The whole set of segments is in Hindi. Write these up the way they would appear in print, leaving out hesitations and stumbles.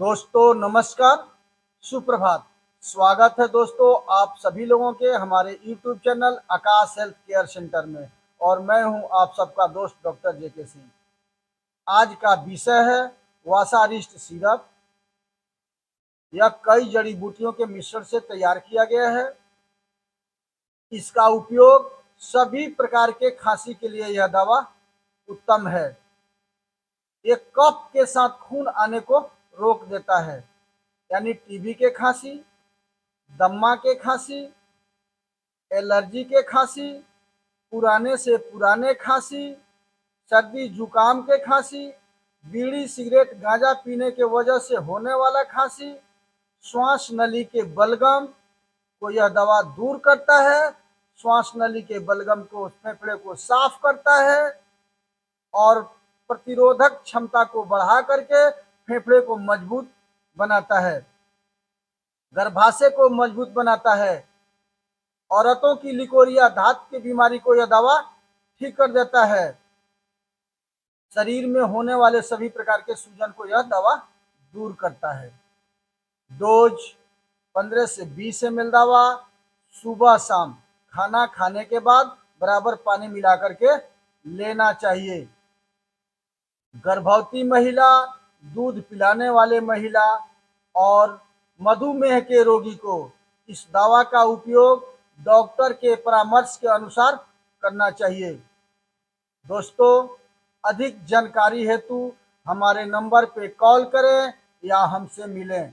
दोस्तों नमस्कार, सुप्रभात। स्वागत है दोस्तों आप सभी लोगों के हमारे YouTube चैनल आकाश हेल्थ केयर सेंटर में। और मैं हूं आप सबका दोस्त डॉक्टर जेके सिंह। आज का विषय है वासारिस्ट सिरप। यह कई जड़ी बूटियों के मिश्रण से तैयार किया गया है। इसका उपयोग सभी प्रकार के खांसी के लिए यह दवा उत्तम है। ये कफ के साथ खून आने को रोक देता है, यानी टीबी के खांसी, दम्मा के खांसी, एलर्जी के खांसी, पुराने से पुराने खांसी, सर्दी जुकाम के खांसी, बीड़ी सिगरेट गांजा पीने के वजह से होने वाला खांसी, श्वास नली के बलगम को यह दवा दूर करता है। श्वास नली के बलगम को, फेफड़े को साफ करता है और प्रतिरोधक क्षमता को बढ़ा करके फेफड़े को मजबूत बनाता है, गर्भाशय को मजबूत बनाता है। औरतों की लिकोरिया धात की बीमारी को यह दवा ठीक कर देता है। शरीर में होने वाले सभी प्रकार के सूजन को यह दवा दूर करता है। डोज 15 से 20 ml दवा सुबह शाम खाना खाने के बाद बराबर पानी मिला करके लेना चाहिए। गर्भवती महिला, दूध पिलाने वाले महिला और मधुमेह के रोगी को इस दवा का उपयोग डॉक्टर के परामर्श के अनुसार करना चाहिए। दोस्तों, अधिक जानकारी हेतु हमारे नंबर पे कॉल करें या हमसे मिलें।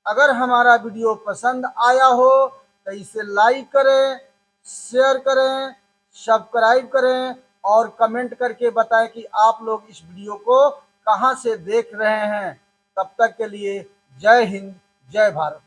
अगर हमारा वीडियो पसंद आया हो तो इसे लाइक करें, शेयर करें, सब्सक्राइब करें और कमेंट करके बताएं कि आप लोग इस वीडियो को कहां से देख रहे हैं। तब तक के लिए जय हिंद, जय भारत।